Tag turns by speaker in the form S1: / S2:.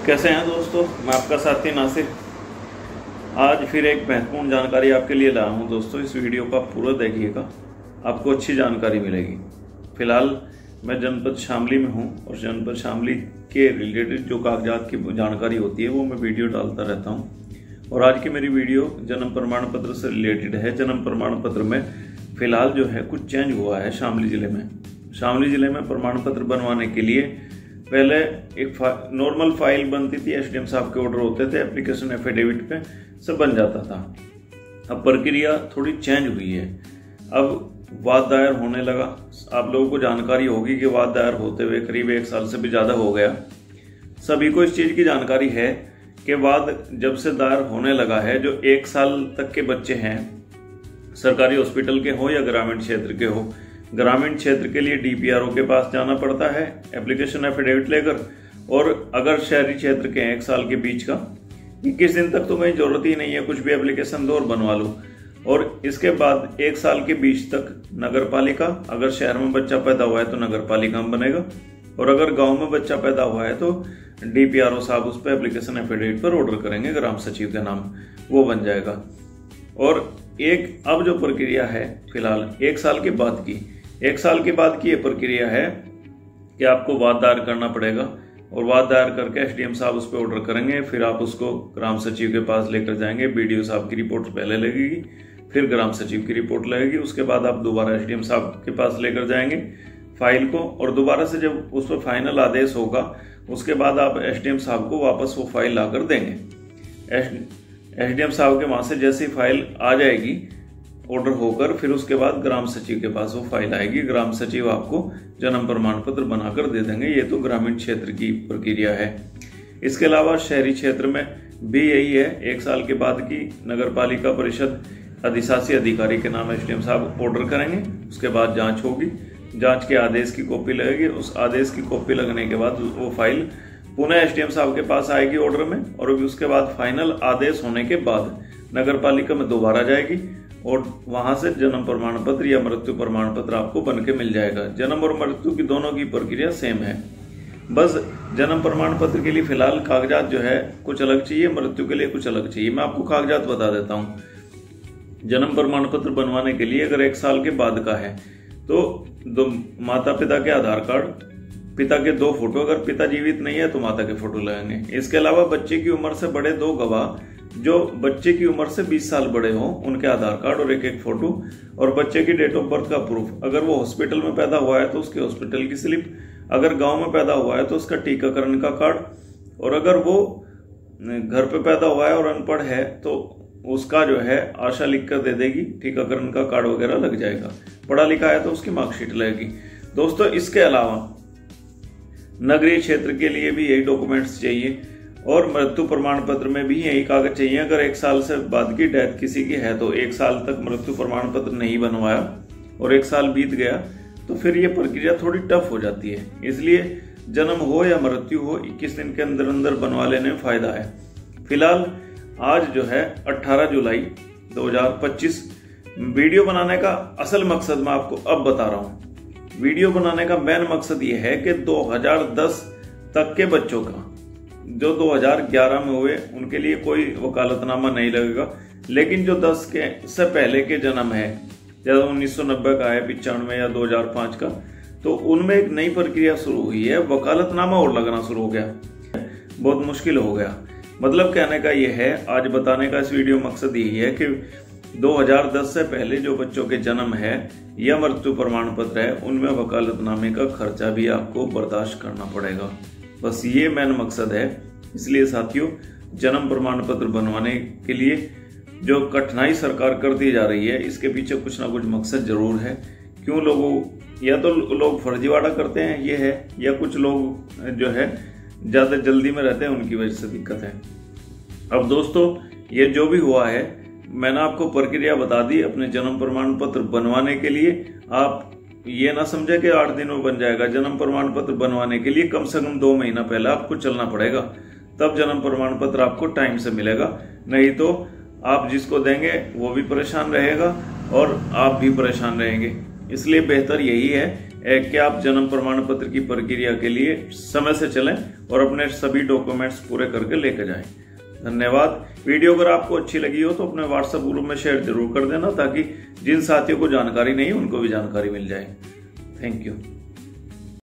S1: कैसे हैं दोस्तों, मैं आपका साथी नासिर। आज फिर एक महत्वपूर्ण जानकारी आपके लिए लाया हूं दोस्तों। इस वीडियो का पूरा देखिएगा, आपको अच्छी जानकारी मिलेगी। फिलहाल मैं जनपद शामली में हूं और जनपद शामली के रिलेटेड जो कागजात की जानकारी होती है वो मैं वीडियो डालता रहता हूं। और आज की मेरी वीडियो जन्म प्रमाण पत्र से रिलेटेड है। जन्म प्रमाण पत्र में फिलहाल जो है कुछ चेंज हुआ है शामली जिले में। शामली जिले में प्रमाण पत्र बनवाने के लिए पहले एक नॉर्मल फाइल बनती थी, एसडीएम साहब के ऑर्डर होते थे, एप्लीकेशन एफिडेविट पे सब बन जाता था। अब प्रक्रिया थोड़ी चेंज हुई है। अब वाद दायर होने लगा। आप लोगों को जानकारी होगी कि वाद दायर होते हुए करीब 1 साल से भी ज्यादा हो गया। सभी को इस चीज की जानकारी है कि वाद जब से दायर होने लगा है, जो 1 साल तक के बच्चे हैं, सरकारी हॉस्पिटल के हो या ग्रामीण क्षेत्र के हो, ग्रामीण क्षेत्र के लिए डीपीआरओ के पास जाना पड़ता है एप्लीकेशन एफिडेविट लेकर। और अगर शहरी क्षेत्र के हैं 1 साल के बीच का, 21 दिन तक तो कहीं जरूरत ही नहीं है, कुछ भी एप्लीकेशन दो और बनवा लो। और इसके बाद 1 साल के बीच तक नगर पालिका, अगर शहर में बच्चा पैदा हुआ है तो नगर पालिका में बनेगा, और अगर गांव में बच्चा पैदा हुआ है तो डीपीआरओ साहब उस पर एप्लीकेशन एफिडेविट पर ऑर्डर करेंगे, ग्राम सचिव के नाम वो बन जाएगा। और एक अब जो प्रक्रिया है फिलहाल 1 साल के बाद की, 1 साल के बाद की ये प्रक्रिया है कि आपको वाद दायर करना पड़ेगा। और वाद दायर करके एसडीएम साहब उस पर ऑर्डर करेंगे, फिर आप उसको ग्राम सचिव के पास लेकर जाएंगे। बीडीओ साहब की रिपोर्ट पहले लगेगी, फिर ग्राम सचिव की रिपोर्ट लगेगी, उसके बाद आप दोबारा एसडीएम साहब के पास लेकर जाएंगे फाइल को। और दोबारा से जब उस पर फाइनल आदेश होगा उसके बाद आप एसडीएम साहब को वापस वो फाइल लाकर देंगे। एसडीएम साहब के वहां से जैसी फाइल आ जाएगी ऑर्डर होकर, फिर उसके बाद ग्राम सचिव के पास वो फाइल आएगी। ग्राम सचिव आपको जन्म प्रमाण पत्र बनाकर दे देंगे। ये तो ग्रामीण क्षेत्र की प्रक्रिया है। इसके अलावा शहरी क्षेत्र में भी यही है। 1 साल के बाद की नगर पालिका परिषद अधिशासी अधिकारी के नाम एसडीएम साहब ऑर्डर करेंगे, उसके बाद जांच होगी, जांच के आदेश की कॉपी लगेगी। उस आदेश की कॉपी लगने के बाद वो फाइल पुनः एसडीएम साहब के पास आएगी ऑर्डर में, और उसके बाद फाइनल आदेश होने के बाद नगर पालिका में दोबारा जाएगी और वहां से जन्म प्रमाण पत्र या मृत्यु प्रमाण पत्र आपको बन के मिल जाएगा। जन्म और मृत्यु की दोनों की प्रक्रिया सेम है। बस जन्म प्रमाण पत्र के लिए फिलहाल कागजात जो है कुछ अलग चाहिए, मृत्यु के लिए कुछ अलग चाहिए। मैं आपको कागजात बता देता हूं। जन्म प्रमाण पत्र बनवाने के लिए अगर 1 साल के बाद का है तो माता पिता के आधार कार्ड, पिता के 2 फोटो, अगर पिता जीवित नहीं है तो माता के फोटो लगेंगे। इसके अलावा बच्चे की उम्र से बड़े 2 गवाह, जो बच्चे की उम्र से 20 साल बड़े हों, उनके आधार कार्ड और एक फोटो, और बच्चे की डेट ऑफ बर्थ का प्रूफ। अगर वो हॉस्पिटल में पैदा हुआ है तो उसके हॉस्पिटल की स्लिप, अगर गांव में पैदा हुआ है तो उसका टीकाकरण का कार्ड, और अगर वो घर पे पैदा हुआ है और अनपढ़ है तो उसका जो है आशा लिख कर दे देगी, टीकाकरण का कार्ड वगैरह लग जाएगा। पढ़ा लिखा है तो उसकी मार्कशीट लगेगी। दोस्तों, इसके अलावा नगरीय क्षेत्र के लिए भी यही डॉक्यूमेंट्स चाहिए और मृत्यु प्रमाण पत्र में भी यही कागज चाहिए। अगर 1 साल से बाद की डेथ किसी की है तो 1 साल तक मृत्यु प्रमाण पत्र नहीं बनवाया और 1 साल बीत गया तो फिर ये प्रक्रिया थोड़ी टफ हो जाती है। इसलिए जन्म हो या मृत्यु हो, 21 दिन के अंदर अंदर बनवा लेने में फायदा है। फिलहाल आज जो है 18 जुलाई 2025, वीडियो बनाने का असल मकसद मैं आपको अब बता रहा हूं। वीडियो बनाने का मेन मकसद ये है कि 2010 तक के बच्चों का, जो 2011 में हुए उनके लिए कोई वकालतनामा नहीं लगेगा, लेकिन जो 10 के से पहले के जन्म है, जैसे 1990 का है, 95 या 2005 का, तो उनमें एक नई प्रक्रिया शुरू हुई है। वकालतनामा और लगना शुरू हो गया, बहुत मुश्किल हो गया। मतलब कहने का यह है, आज बताने का इस वीडियो मकसद यही है कि 2010 से पहले जो बच्चों के जन्म है या मृत्यु प्रमाण पत्र है, उनमें वकालतनामे का खर्चा भी आपको बर्दाश्त करना पड़ेगा। बस ये मेन मकसद है। इसलिए साथियों, जन्म प्रमाण पत्र बनवाने के लिए जो कठिनाई सरकार करती जा रही है, इसके पीछे कुछ ना कुछ मकसद जरूर है। क्यों लोगों, या तो लोग फर्जीवाड़ा करते हैं, ये है, या कुछ लोग जो है ज्यादा जल्दी में रहते हैं, उनकी वजह से दिक्कत है। अब दोस्तों, ये जो भी हुआ है, मैंने आपको प्रक्रिया बता दी अपने जन्म प्रमाण पत्र बनवाने के लिए। आप ये ना समझे कि 8 दिन में बन जाएगा। जन्म प्रमाण पत्र बनवाने के लिए कम से कम 2 महीना पहले आपको चलना पड़ेगा, तब जन्म प्रमाण पत्र आपको टाइम से मिलेगा। नहीं तो आप जिसको देंगे वो भी परेशान रहेगा और आप भी परेशान रहेंगे। इसलिए बेहतर यही है कि आप जन्म प्रमाण पत्र की प्रक्रिया के लिए समय से चलें और अपने सभी डॉक्यूमेंट्स पूरे करके लेकर जाएं। धन्यवाद। वीडियो अगर आपको अच्छी लगी हो तो अपने व्हाट्सएप ग्रुप में शेयर जरूर कर देना, ताकि जिन साथियों को जानकारी नहीं उनको भी जानकारी मिल जाए। Thank you.